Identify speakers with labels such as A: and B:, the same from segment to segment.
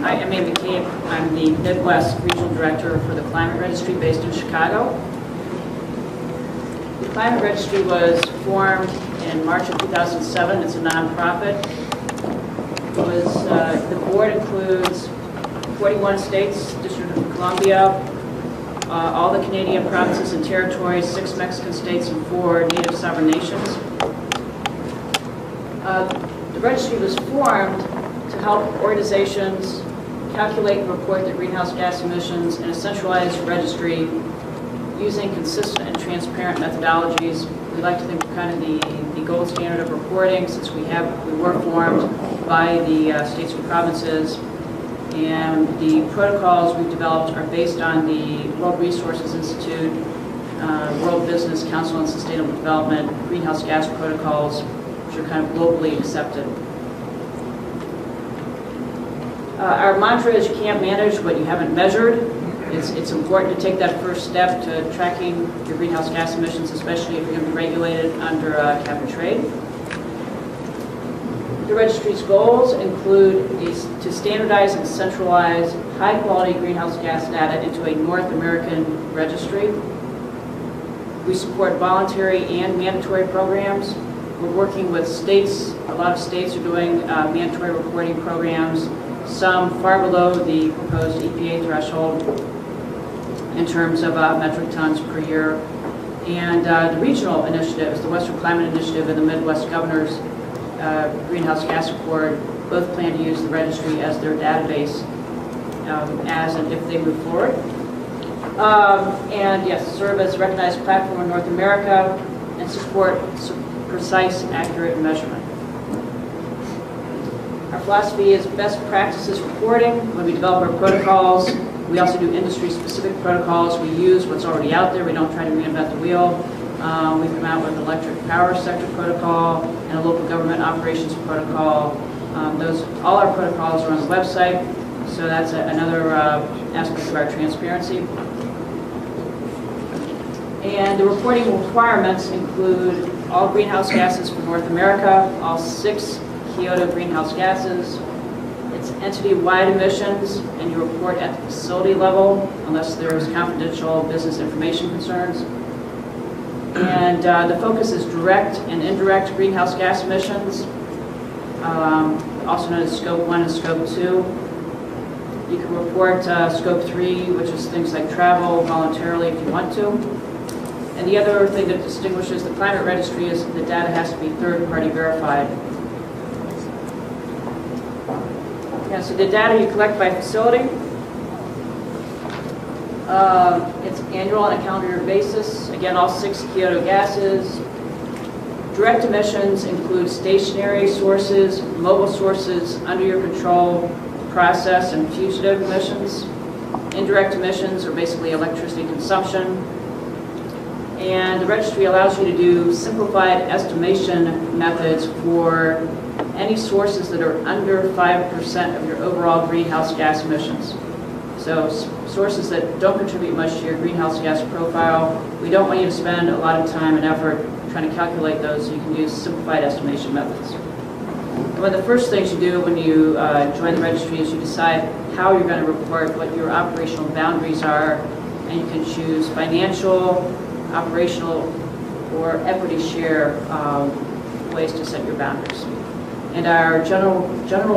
A: Hi, I'm McCabe. I'm the Midwest Regional Director for the Climate Registry based in Chicago. The Climate Registry was formed in March of 2007. It's a nonprofit. The board includes 41 states, District of Columbia, all the Canadian provinces and territories, 6 Mexican states, and 4 native sovereign nations. The registry was formed to help organizations calculate and report their greenhouse gas emissions in a centralized registry using consistent and transparent methodologies. We like to think of kind of the gold standard of reporting, since we were formed by the states and provinces, and the protocols we've developed are based on the World Resources Institute, World Business Council on Sustainable Development, greenhouse gas protocols, which are kind of globally accepted. Our mantra is you can't manage what you haven't measured. It's important to take that first step to tracking your greenhouse gas emissions, especially if you're going to be regulated under cap and trade. The registry's goals include to standardize and centralize high-quality greenhouse gas data into a North American registry. We support voluntary and mandatory programs. We're working with states. A lot of states are doing mandatory reporting programs, some far below the proposed EPA threshold in terms of metric tons per year. And the regional initiatives, the Western Climate Initiative and the Midwest Governor's Greenhouse Gas Accord, both plan to use the registry as their database as and if they move forward. And yes, serve as a recognized platform in North America and support precise, accurate measurement. Our philosophy is best practices reporting. When we develop our protocols, we also do industry-specific protocols. We use what's already out there. We don't try to reinvent the wheel. We've come out with an electric power sector protocol and a local government operations protocol. All our protocols are on the website, so that's another aspect of our transparency. And the reporting requirements include all greenhouse gases for North America, all 6 Kyoto greenhouse gases. It's entity-wide emissions, and you report at the facility level unless there's confidential business information concerns. And the focus is direct and indirect greenhouse gas emissions, also known as Scope 1 and Scope 2. You can report Scope 3, which is things like travel voluntarily if you want to. And the other thing that distinguishes the climate registry is the data has to be third-party verified. Yeah, so the data you collect by facility, it's annual on a calendar year basis. Again, all 6 Kyoto gases. Direct emissions include stationary sources, mobile sources, under your control, process, and fugitive emissions. Indirect emissions are basically electricity consumption. And the registry allows you to do simplified estimation methods for any sources that are under 5% of your overall greenhouse gas emissions. So sources that don't contribute much to your greenhouse gas profile, we don't want you to spend a lot of time and effort trying to calculate those, so you can use simplified estimation methods. And one of the first things you do when you join the registry is you decide how you're going to report, what your operational boundaries are, and you can choose financial, operational, or equity share ways to set your boundaries. And our general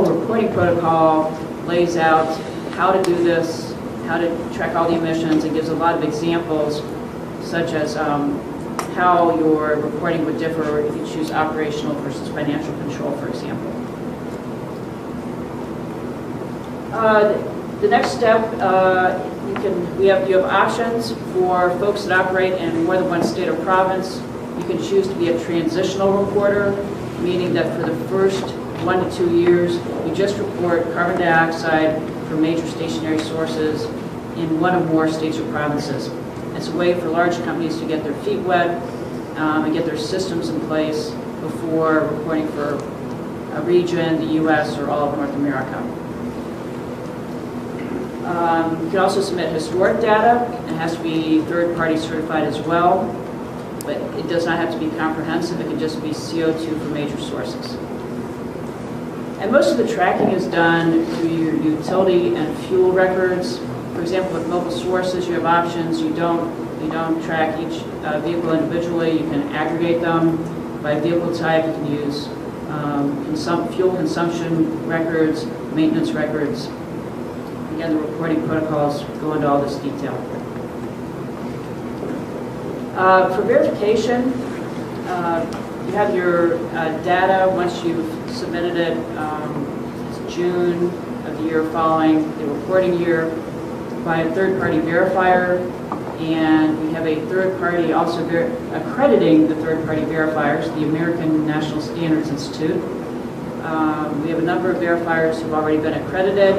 A: reporting protocol lays out how to do this, how to track all the emissions, and gives a lot of examples, such as how your reporting would differ if you choose operational versus financial control, for example. The next step, you have options for folks that operate in more than one state or province. You can choose to be a transitional reporter, meaning that for the first 1 to 2 years, you just report carbon dioxide from major stationary sources in one or more states or provinces. It's a way for large companies to get their feet wet and get their systems in place before reporting for a region, the U.S., or all of North America. You can also submit historic data. It has to be third-party certified as well, but it does not have to be comprehensive. It can just be CO2 from major sources. And most of the tracking is done through your utility and fuel records. For example, with mobile sources, you have options. You don't track each vehicle individually. You can aggregate them by vehicle type. You can use fuel consumption records, maintenance records. Again, the reporting protocols go into all this detail. For verification, you have your data once you've submitted it. It's June of the year following the reporting year by a third-party verifier, and we have a third party also accrediting the third-party verifiers, the American National Standards Institute. We have a number of verifiers who've already been accredited,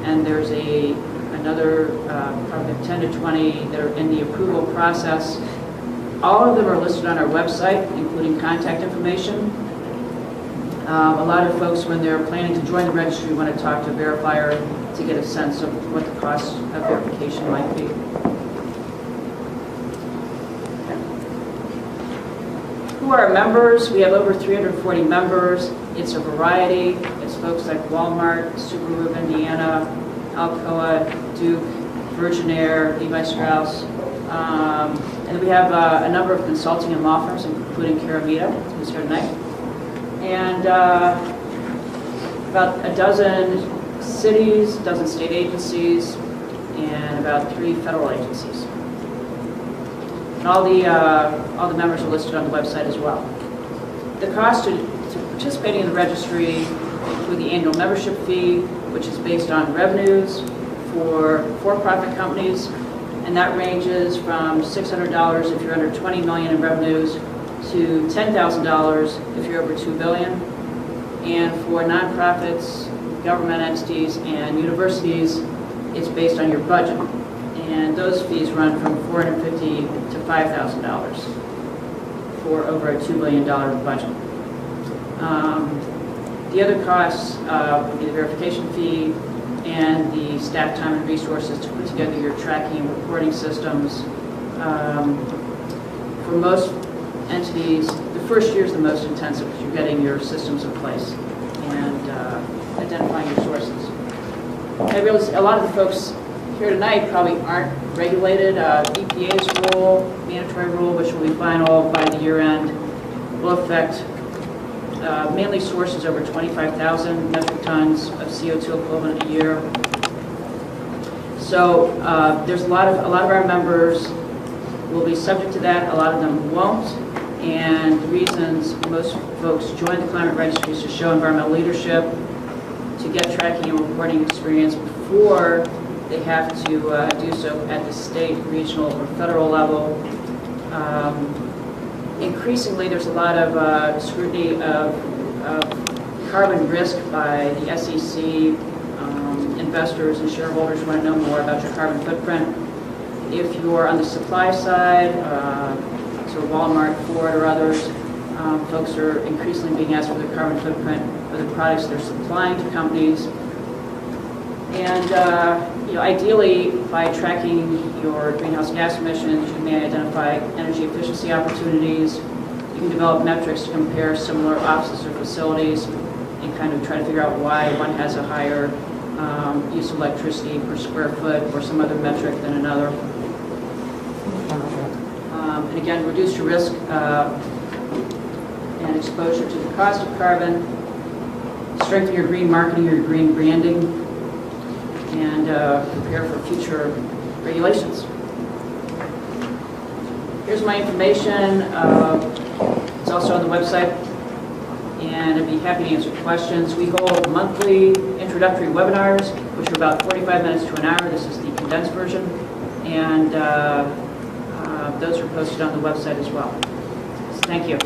A: and there's another probably 10 to 20 that are in the approval process. All of them are listed on our website, including contact information. A lot of folks, when they're planning to join the registry, want to talk to a verifier to get a sense of what the cost of verification might be. Who are our members? We have over 340 members. It's a variety. It's folks like Walmart, Subaru of Indiana, Alcoa, Duke, Virgin Air, Levi Strauss. And we have a number of consulting and law firms, including Caravita, who's here tonight. And about a dozen cities, a dozen state agencies, and about 3 federal agencies. And all the members are listed on the website as well. The cost to participating in the registry include the annual membership fee, which is based on revenues for-profit companies, and that ranges from $600 if you're under $20 million in revenues to $10,000 if you're over $2 billion. And for nonprofits, government entities, and universities, it's based on your budget. And those fees run from $450 to $5,000 for over a $2 billion budget. The other costs would be the verification fee and the staff time and resources to put together your tracking and reporting systems. For most entities, the first year is the most intensive because you're getting your systems in place and identifying your sources. I realize a lot of the folks here tonight probably aren't regulated. EPA's rule, mandatory rule, which will be final by the year end, will affect mainly sources over 25,000 metric tons of CO2 equivalent a year. So there's a lot of our members will be subject to that. A lot of them won't. And the reasons most folks join the climate registry is to show environmental leadership, to get tracking and reporting experience before they have to do so at the state, regional, or federal level. Increasingly, there's a lot of scrutiny of carbon risk by the SEC. Investors and shareholders want to know more about your carbon footprint. If you're on the supply side, so Walmart, Ford, or others, folks are increasingly being asked for their carbon footprint for the products they're supplying to companies. And ideally, by tracking your greenhouse gas emissions, you may identify energy efficiency opportunities. You can develop metrics to compare similar offices or facilities and kind of try to figure out why one has a higher use of electricity per square foot or some other metric than another. And again, reduce your risk and exposure to the cost of carbon, strengthen your green marketing or your green branding, and prepare for future regulations. Here's my information. It's also on the website, and I'd be happy to answer questions. We hold monthly introductory webinars, which are about 45 minutes to an hour. This is the condensed version, and those are posted on the website as well. So thank you.